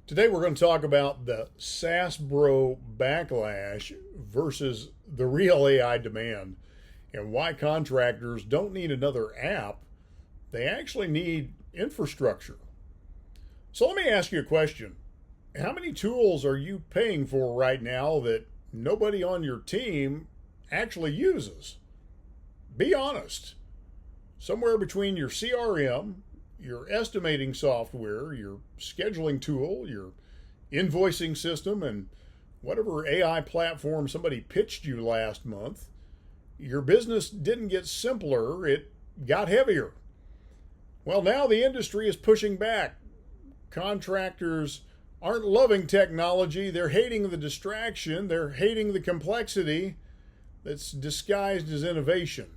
Today we're going to talk about the SaaS bro backlash versus the real AI demand and why contractors don't need another app. They actually need infrastructure. So let me ask you a question. How many tools are you paying for right now that nobody on your team actually uses? Be honest. Somewhere between your CRM, your estimating software, your scheduling tool, your invoicing system, and whatever AI platform somebody pitched you last month, your business didn't get simpler, it got heavier. Well, now the industry is pushing back. Contractors aren't loving technology, they're hating the distraction, they're hating the complexity that's disguised as innovation.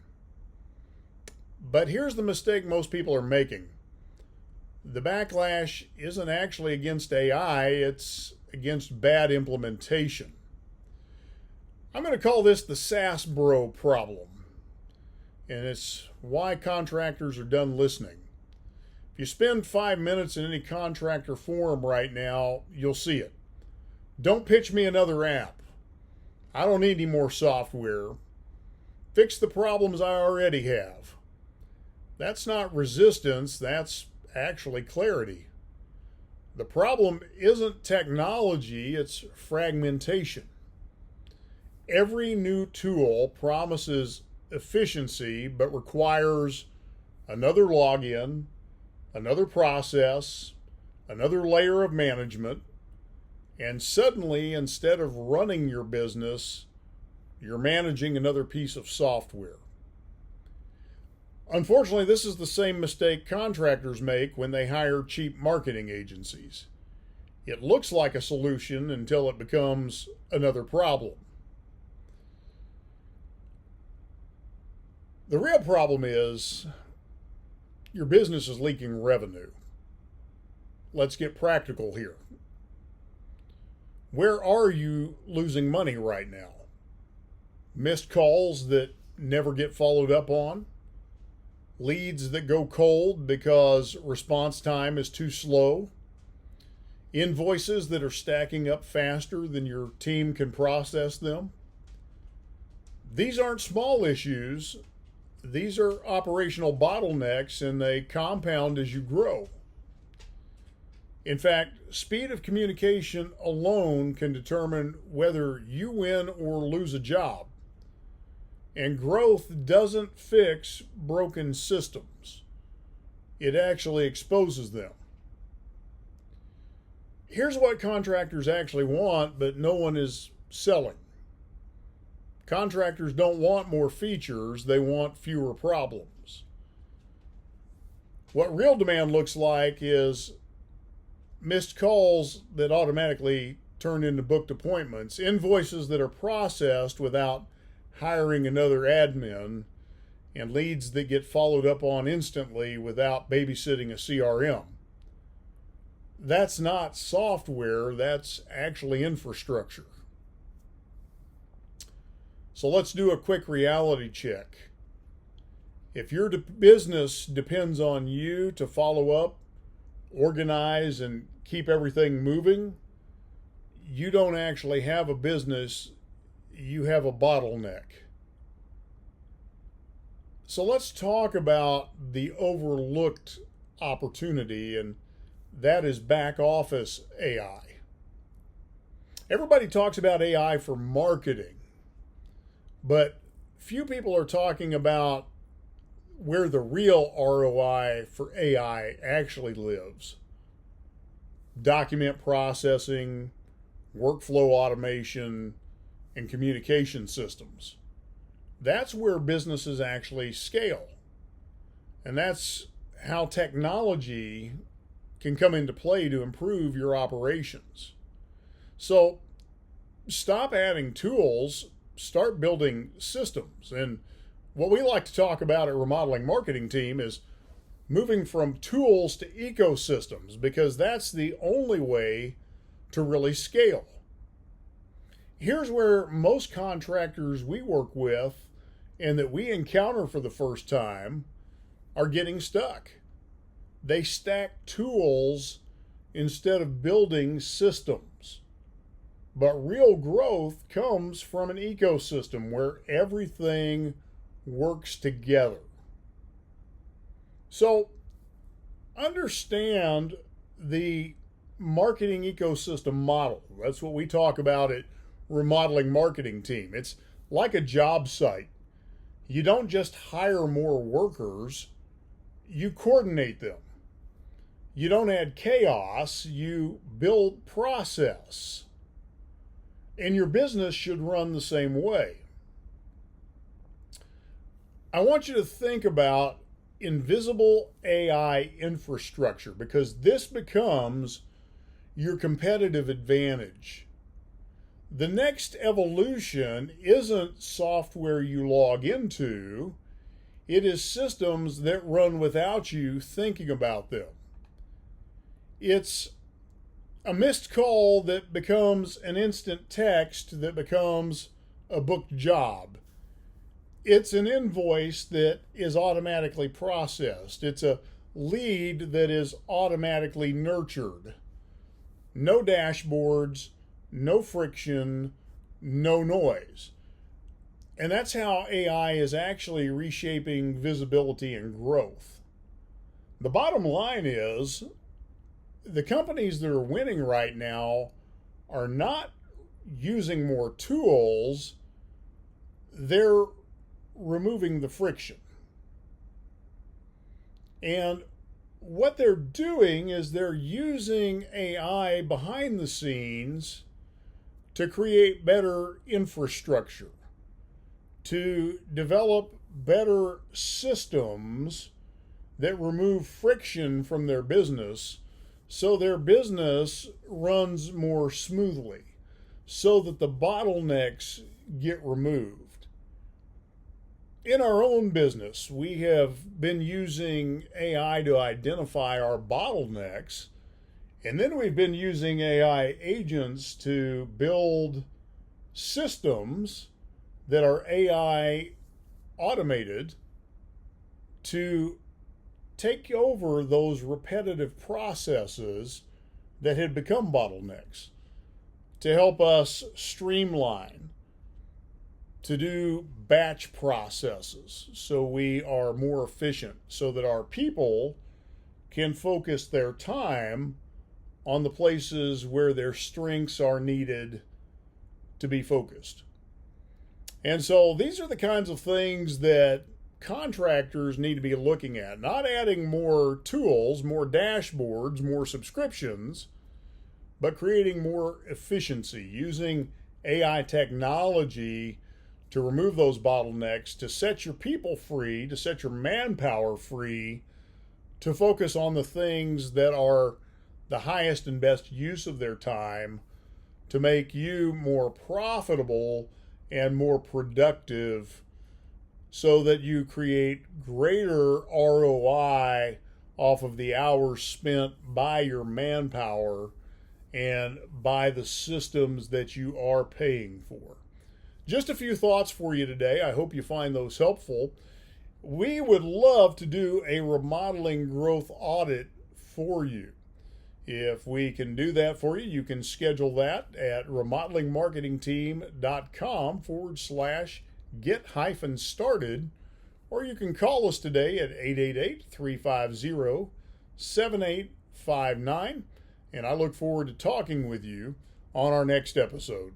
But here's the mistake most people are making. The backlash isn't actually against AI, it's against bad implementation. I'm going to call this the SaaS bro problem. And it's why contractors are done listening. If you spend 5 minutes in any contractor forum right now, you'll see it. Don't pitch me another app. I don't need any more software. Fix the problems I already have. That's not resistance, that's actually clarity. The problem isn't technology, it's fragmentation. Every new tool promises efficiency but requires another login, another process, another layer of management, and suddenly, instead of running your business, you're managing another piece of software. Unfortunately, this is the same mistake contractors make when they hire cheap marketing agencies. It looks like a solution until it becomes another problem. The real problem is your business is leaking revenue. Let's get practical here. Where are you losing money right now? Missed calls that never get followed up on? Leads that go cold because response time is too slow? Invoices that are stacking up faster than your team can process them? These aren't small issues. These are operational bottlenecks and they compound as you grow. In fact, speed of communication alone can determine whether you win or lose a job. And growth doesn't fix broken systems. It actually exposes them. Here's what contractors actually want, but no one is selling. Contractors don't want more features, they want fewer problems. What real demand looks like is missed calls that automatically turn into booked appointments, invoices that are processed without hiring another admin, and leads that get followed up on instantly without babysitting a CRM. That's not software, that's actually infrastructure. So let's do a quick reality check. If your business depends on you to follow up, organize, and keep everything moving, you don't actually have a business, you have a bottleneck. So let's talk about the overlooked opportunity, and that is back office AI. Everybody talks about AI for marketing, but few people are talking about where the real ROI for AI actually lives. Document processing, workflow automation, and communication systems. That's where businesses actually scale. And that's how technology can come into play to improve your operations. So stop adding tools, start building systems. And what we like to talk about at Remodeling Marketing Team is moving from tools to ecosystems, because that's the only way to really scale. Here's where most contractors we work with and that we encounter for the first time are getting stuck. They stack tools instead of building systems. But real growth comes from an ecosystem where everything works together. So understand the marketing ecosystem model. That's what we talk about at Remodeling Marketing Team. It's like a job site. You don't just hire more workers, you coordinate them. You don't add chaos, you build process. And your business should run the same way. I want you to think about invisible AI infrastructure, because this becomes your competitive advantage. The next evolution isn't software you log into, it is systems that run without you thinking about them. It's a missed call that becomes an instant text that becomes a booked job. It's an invoice that is automatically processed. It's a lead that is automatically nurtured. No dashboards, no friction, no noise. And that's how AI is actually reshaping visibility and growth. The bottom line is, the companies that are winning right now are not using more tools, they're removing the friction. And what they're doing is they're using AI behind the scenes to create better infrastructure, to develop better systems that remove friction from their business, so their business runs more smoothly, so that the bottlenecks get removed. In our own business, we have been using AI to identify our bottlenecks, and then we've been using AI agents to build systems that are AI automated to take over those repetitive processes that had become bottlenecks, to help us streamline, to do batch processes so we are more efficient, so that our people can focus their time on the places where their strengths are needed to be focused. And so these are the kinds of things that contractors need to be looking at, not adding more tools, more dashboards, more subscriptions, but creating more efficiency, using AI technology to remove those bottlenecks, to set your people free, to set your manpower free, to focus on the things that are the highest and best use of their time, to make you more profitable and more productive, so that you create greater ROI off of the hours spent by your manpower and by the systems that you are paying for. Just a few thoughts for you today. I hope you find those helpful. We would love to do a remodeling growth audit for you. If we can do that for you, you can schedule that at remodelingmarketingteam.com/get-started, or you can call us today at 888-350-7859, and I look forward to talking with you on our next episode.